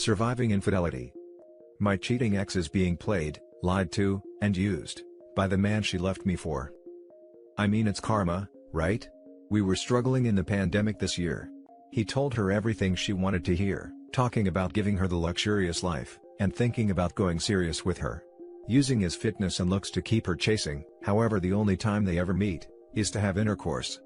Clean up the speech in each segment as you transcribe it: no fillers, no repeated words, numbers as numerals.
Surviving infidelity. My cheating ex is being played, lied to, and used by the man she left me for. I mean, it's karma, right? We were struggling in the pandemic this year. He told her everything she wanted to hear, talking about giving her the luxurious life, and thinking about going serious with her. Using his fitness and looks to keep her chasing. However, the only time they ever meet is to have intercourse.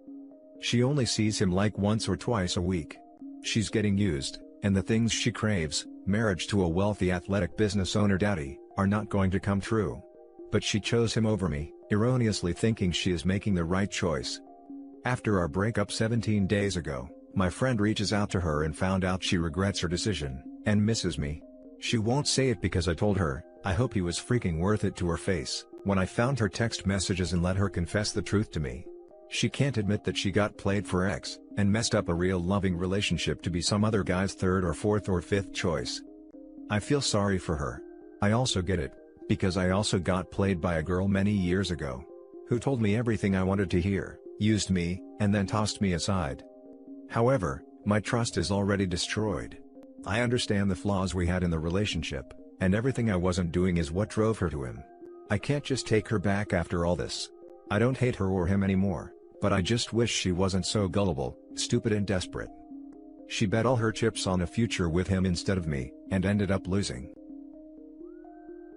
She only sees him like once or twice a week. She's getting used, and the things she craves, marriage to a wealthy athletic business owner daddy, are not going to come true. But she chose him over me, erroneously thinking she is making the right choice. After our breakup 17 days ago, my friend reaches out to her and found out she regrets her decision, and misses me. She won't say it because I told her, I hope he was freaking worth it, to her face, when I found her text messages and let her confess the truth to me. She can't admit that she got played for X, and messed up a real loving relationship to be some other guy's third or fourth or fifth choice. I feel sorry for her. I also get it, because I also got played by a girl many years ago, who told me everything I wanted to hear, used me, and then tossed me aside. However, my trust is already destroyed. I understand the flaws we had in the relationship, and everything I wasn't doing is what drove her to him. I can't just take her back after all this. I don't hate her or him anymore, but I just wish she wasn't so gullible, stupid and desperate. She bet all her chips on a future with him instead of me, and ended up losing.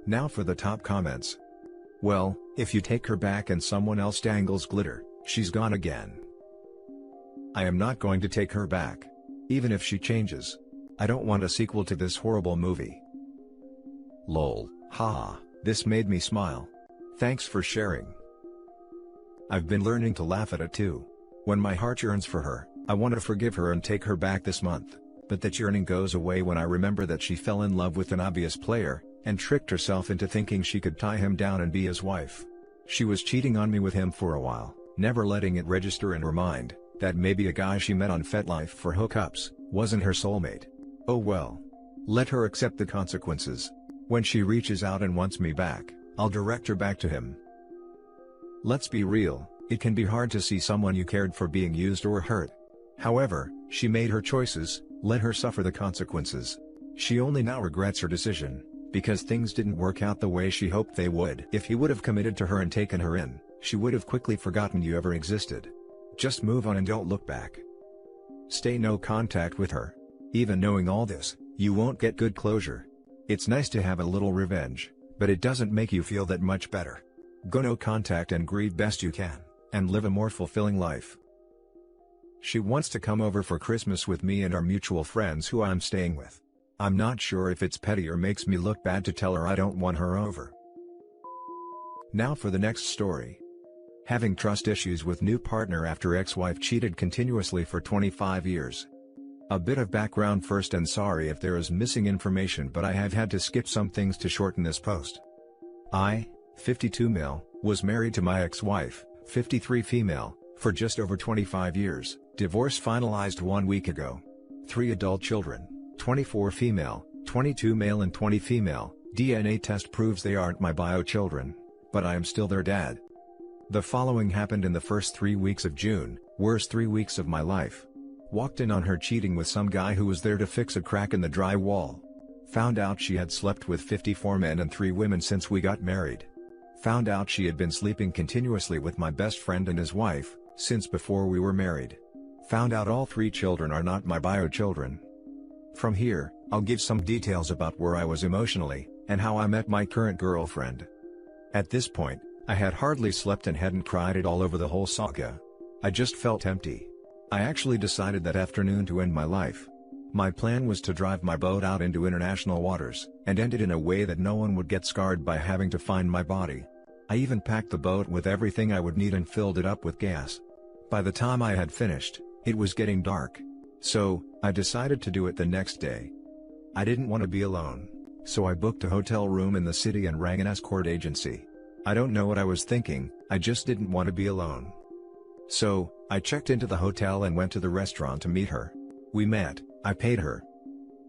Now for the top comments. Well, if you take her back and someone else dangles glitter, she's gone again. I am not going to take her back. Even if she changes. I don't want a sequel to this horrible movie. Lol, haha, this made me smile. Thanks for sharing. I've been learning to laugh at it too. When my heart yearns for her, I want to forgive her and take her back this month, but that yearning goes away when I remember that she fell in love with an obvious player, and tricked herself into thinking she could tie him down and be his wife. She was cheating on me with him for a while, never letting it register in her mind that maybe a guy she met on FetLife for hookups wasn't her soulmate. Oh well. Let her accept the consequences. When she reaches out and wants me back, I'll direct her back to him. Let's be real, it can be hard to see someone you cared for being used or hurt. However, she made her choices, let her suffer the consequences. She only now regrets her decision, because things didn't work out the way she hoped they would. If he would have committed to her and taken her in, she would have quickly forgotten you ever existed. Just move on and don't look back. Stay no contact with her. Even knowing all this, you won't get good closure. It's nice to have a little revenge, but it doesn't make you feel that much better. Go no contact and grieve best you can, and live a more fulfilling life. She wants to come over for Christmas with me and our mutual friends who I'm staying with. I'm not sure if it's petty or makes me look bad to tell her I don't want her over. Now for the next story. Having trust issues with new partner after ex-wife cheated continuously for 25 years. A bit of background first, and sorry if there is missing information, but I have had to skip some things to shorten this post. I, 52 male, was married to my ex-wife, 53 female, for just over 25 years, divorce finalized 1 week ago. 3 adult children, 24 female, 22 male and 20 female, DNA test proves they aren't my bio children, but I am still their dad. The following happened in the first 3 weeks of June, worst 3 weeks of my life. Walked in on her cheating with some guy who was there to fix a crack in the drywall. Found out she had slept with 54 men and 3 women since we got married. Found out she had been sleeping continuously with my best friend and his wife, since before we were married. Found out all 3 children are not my bio children. From here, I'll give some details about where I was emotionally, and how I met my current girlfriend. At this point, I had hardly slept and hadn't cried at all over the whole saga. I just felt empty. I actually decided that afternoon to end my life. My plan was to drive my boat out into international waters, and end it in a way that no one would get scarred by having to find my body. I even packed the boat with everything I would need and filled it up with gas. By the time I had finished, it was getting dark. So, I decided to do it the next day. I didn't want to be alone, so I booked a hotel room in the city and rang an escort agency. I don't know what I was thinking, I just didn't want to be alone. So, I checked into the hotel and went to the restaurant to meet her. We met, I paid her.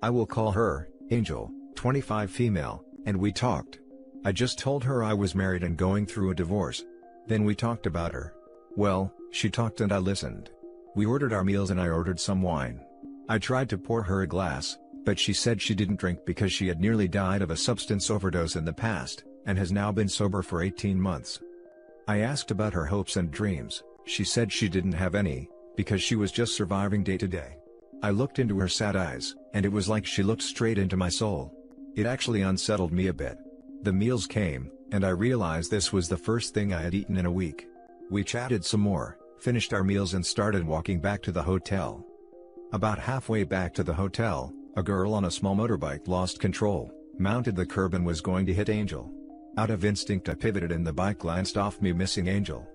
I will call her, Angel, 25 female, and we talked. I just told her I was married and going through a divorce. Then we talked about her. Well, she talked and I listened. We ordered our meals and I ordered some wine. I tried to pour her a glass, but she said she didn't drink because she had nearly died of a substance overdose in the past, and has now been sober for 18 months. I asked about her hopes and dreams. She said she didn't have any, because she was just surviving day to day. I looked into her sad eyes, and it was like she looked straight into my soul. It actually unsettled me a bit. The meals came, and I realized this was the first thing I had eaten in a week. We chatted some more, finished our meals and started walking back to the hotel. About halfway back to the hotel, a girl on a small motorbike lost control, mounted the curb and was going to hit Angel. Out of instinct I pivoted and the bike glanced off me, missing Angel.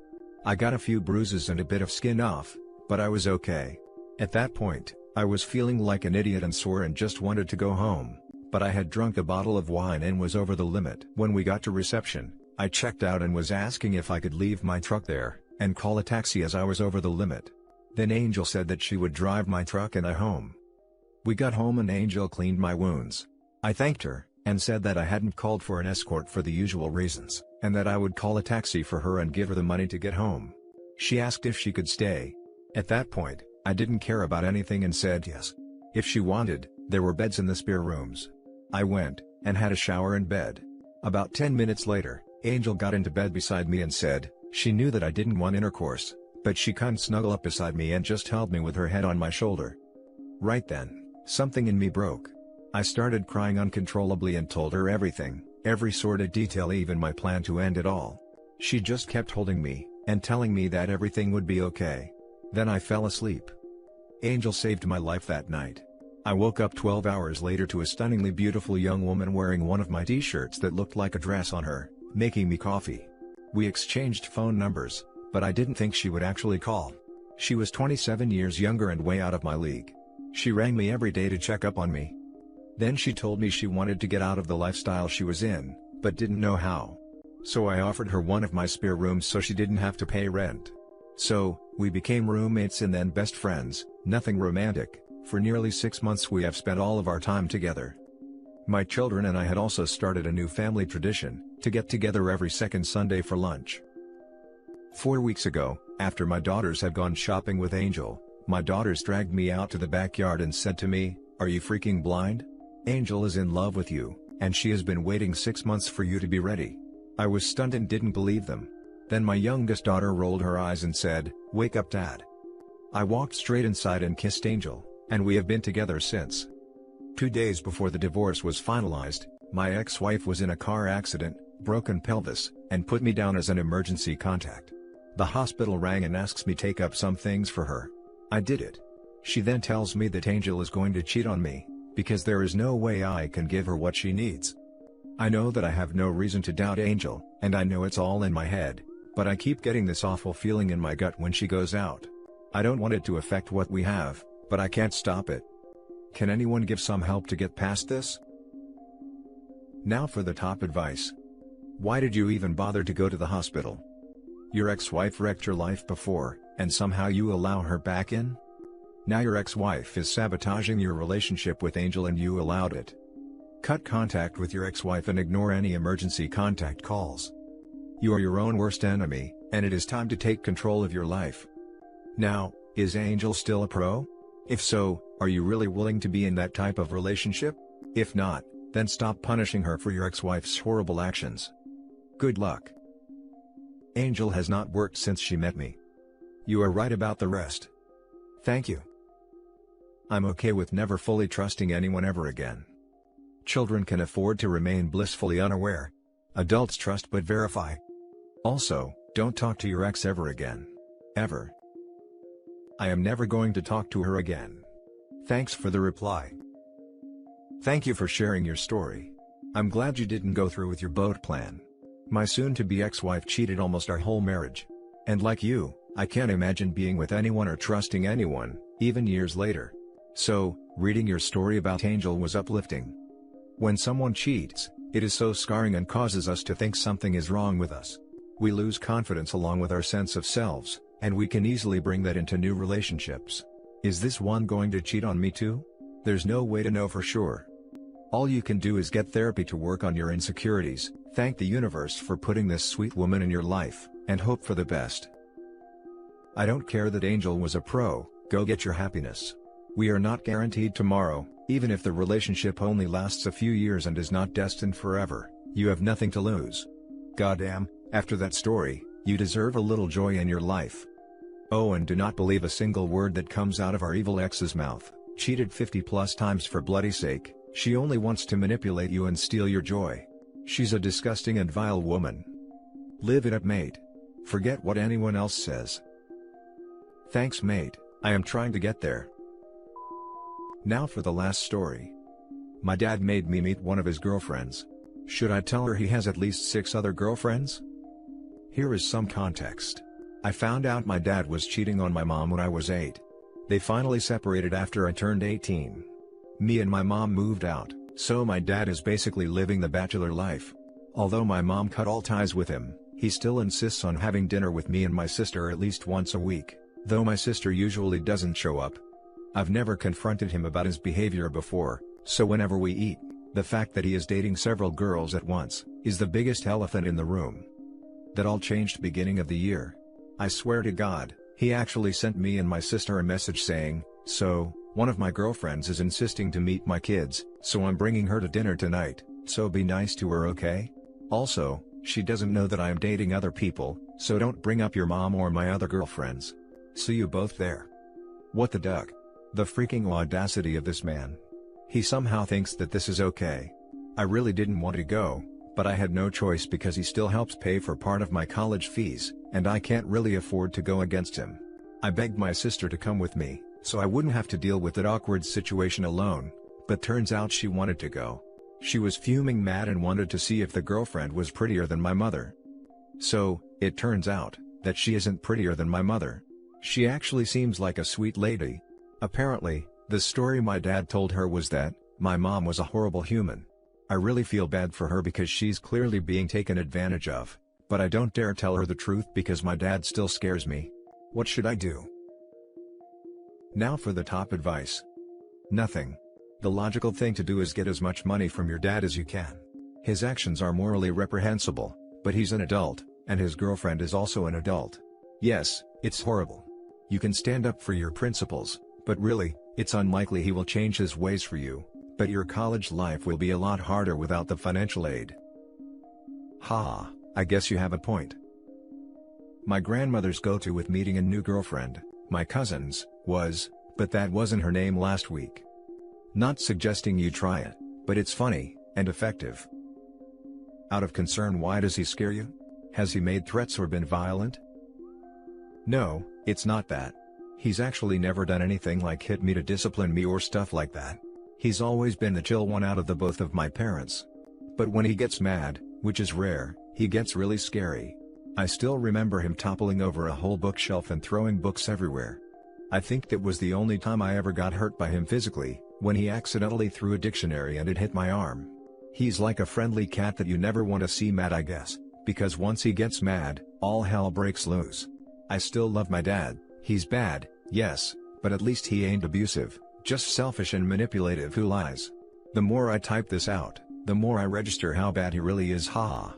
I got a few bruises and a bit of skin off, but I was okay. At that point, I was feeling like an idiot and sore and just wanted to go home, but I had drunk a bottle of wine and was over the limit. When we got to reception, I checked out and was asking if I could leave my truck there, and call a taxi as I was over the limit. Then Angel said that she would drive my truck and I home. We got home and Angel cleaned my wounds. I thanked her, and said that I hadn't called for an escort for the usual reasons, and that I would call a taxi for her and give her the money to get home. She asked if she could stay. At that point, I didn't care about anything and said yes. If she wanted, there were beds in the spare rooms. I went, and had a shower and bed. About 10 minutes later, Angel got into bed beside me and said she knew that I didn't want intercourse, but she couldn't snuggle up beside me and just held me with her head on my shoulder. Right then, something in me broke. I started crying uncontrollably and told her everything, every sordid detail, even my plan to end it all. She just kept holding me, and telling me that everything would be okay. Then I fell asleep. Angel saved my life that night. I woke up 12 hours later to a stunningly beautiful young woman wearing one of my t-shirts that looked like a dress on her, making me coffee. We exchanged phone numbers, but I didn't think she would actually call. She was 27 years younger and way out of my league. She rang me every day to check up on me. Then she told me she wanted to get out of the lifestyle she was in, but didn't know how. So I offered her one of my spare rooms so she didn't have to pay rent. So, we became roommates and then best friends, nothing romantic. For nearly 6 months we have spent all of our time together. My children and I had also started a new family tradition, to get together every second Sunday for lunch. 4 weeks ago, after my daughters had gone shopping with Angel, my daughters dragged me out to the backyard and said to me, "Are you freaking blind? Angel is in love with you, and she has been waiting 6 months for you to be ready." I was stunned and didn't believe them. Then my youngest daughter rolled her eyes and said, "Wake up, Dad." I walked straight inside and kissed Angel, and we have been together since. 2 days before the divorce was finalized, my ex-wife was in a car accident, broken pelvis, and put me down as an emergency contact. The hospital rang and asks me to take up some things for her. I did it. She then tells me that Angel is going to cheat on me, because there is no way I can give her what she needs. I know that I have no reason to doubt Angel, and I know it's all in my head, but I keep getting this awful feeling in my gut when she goes out. I don't want it to affect what we have, but I can't stop it. Can anyone give some help to get past this? Now for the top advice. Why did you even bother to go to the hospital? Your ex-wife wrecked your life before, and somehow you allow her back in? Now your ex-wife is sabotaging your relationship with Angel and you allowed it. Cut contact with your ex-wife and ignore any emergency contact calls. You are your own worst enemy, and it is time to take control of your life. Now, is Angel still a pro? If so, are you really willing to be in that type of relationship? If not, then stop punishing her for your ex-wife's horrible actions. Good luck. Angel has not worked since she met me. You are right about the rest. Thank you. I'm okay with never fully trusting anyone ever again. Children can afford to remain blissfully unaware. Adults trust but verify. Also, don't talk to your ex ever again. Ever. I am never going to talk to her again. Thanks for the reply. Thank you for sharing your story. I'm glad you didn't go through with your boat plan. My soon-to-be ex-wife cheated almost our whole marriage. And like you, I can't imagine being with anyone or trusting anyone, even years later. So, reading your story about Angel was uplifting. When someone cheats, it is so scarring and causes us to think something is wrong with us. We lose confidence along with our sense of selves, and we can easily bring that into new relationships. Is this one going to cheat on me too? There's no way to know for sure. All you can do is get therapy to work on your insecurities, thank the universe for putting this sweet woman in your life, and hope for the best. I don't care that Angel was a pro, go get your happiness. We are not guaranteed tomorrow, even if the relationship only lasts a few years and is not destined forever. You have nothing to lose. Goddamn, after that story, you deserve a little joy in your life. Oh, and do not believe a single word that comes out of our evil ex's mouth. Cheated 50+ times for bloody sake, she only wants to manipulate you and steal your joy. She's a disgusting and vile woman. Live it up, mate. Forget what anyone else says. Thanks, mate, I am trying to get there. Now for the last story. My dad made me meet one of his girlfriends. Should I tell her he has at least 6 other girlfriends? Here is some context. I found out my dad was cheating on my mom when I was 8. They finally separated after I turned 18. Me and my mom moved out, so my dad is basically living the bachelor life. Although my mom cut all ties with him, he still insists on having dinner with me and my sister at least once a week, though my sister usually doesn't show up. I've never confronted him about his behavior before, so whenever we eat, the fact that he is dating several girls at once is the biggest elephant in the room. That all changed beginning of the year. I swear to God, he actually sent me and my sister a message saying, "So, one of my girlfriends is insisting to meet my kids, so I'm bringing her to dinner tonight, so be nice to her, okay? Also, she doesn't know that I am dating other people, so don't bring up your mom or my other girlfriends. See you both there." What the duck? The freaking audacity of this man. He somehow thinks that this is okay. I really didn't want to go, but I had no choice because he still helps pay for part of my college fees, and I can't really afford to go against him. I begged my sister to come with me, so I wouldn't have to deal with that awkward situation alone, but turns out she wanted to go. She was fuming mad and wanted to see if the girlfriend was prettier than my mother. So, it turns out, that she isn't prettier than my mother. She actually seems like a sweet lady. Apparently, the story my dad told her was that, my mom was a horrible human. I really feel bad for her because she's clearly being taken advantage of, but I don't dare tell her the truth because my dad still scares me. What should I do? Now for the top advice. Nothing. The logical thing to do is get as much money from your dad as you can. His actions are morally reprehensible, but he's an adult, and his girlfriend is also an adult. Yes, it's horrible. You can stand up for your principles, but really, it's unlikely he will change his ways for you, but your college life will be a lot harder without the financial aid. Ha, I guess you have a point. My grandmother's go-to with meeting a new girlfriend, my cousin's, was, "But that wasn't her name last week." Not suggesting you try it, but it's funny, and effective. Out of concern, why does he scare you? Has he made threats or been violent? No, it's not that. He's actually never done anything like hit me to discipline me or stuff like that. He's always been the chill one out of the both of my parents. But when he gets mad, which is rare, he gets really scary. I still remember him toppling over a whole bookshelf and throwing books everywhere. I think that was the only time I ever got hurt by him physically, when he accidentally threw a dictionary and it hit my arm. He's like a friendly cat that you never want to see mad, I guess, because once he gets mad, all hell breaks loose. I still love my dad. He's bad, yes, but at least he ain't abusive, just selfish and manipulative who lies. The more I type this out, the more I register how bad he really is, haha.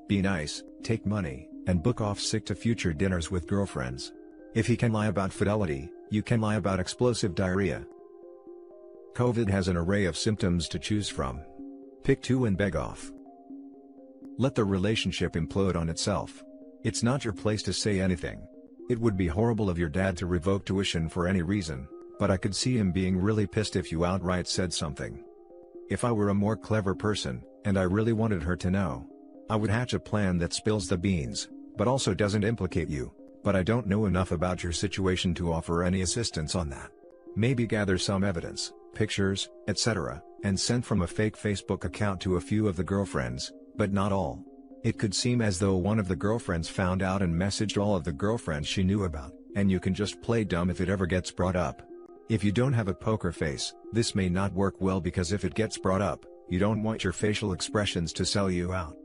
Be nice, take money, and book off sick to future dinners with girlfriends. If he can lie about fidelity, you can lie about explosive diarrhea. COVID has an array of symptoms to choose from. Pick 2 and beg off. Let the relationship implode on itself. It's not your place to say anything. It would be horrible of your dad to revoke tuition for any reason, but I could see him being really pissed if you outright said something. If I were a more clever person, and I really wanted her to know, I would hatch a plan that spills the beans, but also doesn't implicate you, but I don't know enough about your situation to offer any assistance on that. Maybe gather some evidence, pictures, etc., and send from a fake Facebook account to a few of the girlfriends, but not all. It could seem as though one of the girlfriends found out and messaged all of the girlfriends she knew about, and you can just play dumb if it ever gets brought up. If you don't have a poker face, this may not work well because if it gets brought up, you don't want your facial expressions to sell you out.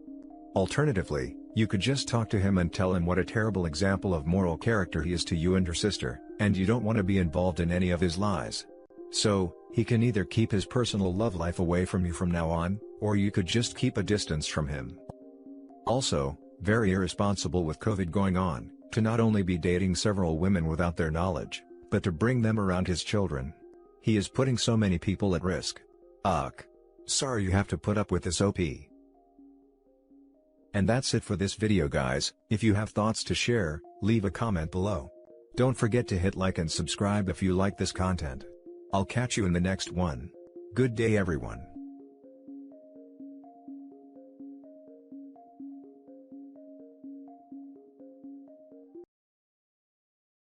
Alternatively, you could just talk to him and tell him what a terrible example of moral character he is to you and your sister, and you don't want to be involved in any of his lies. So, he can either keep his personal love life away from you from now on, or you could just keep a distance from him. Also, very irresponsible with COVID going on, to not only be dating several women without their knowledge, but to bring them around his children. He is putting so many people at risk. Ugh. Sorry you have to put up with this OP. And that's it for this video guys. If you have thoughts to share, leave a comment below. Don't forget to hit like and subscribe if you like this content. I'll catch you in the next one. Good day everyone.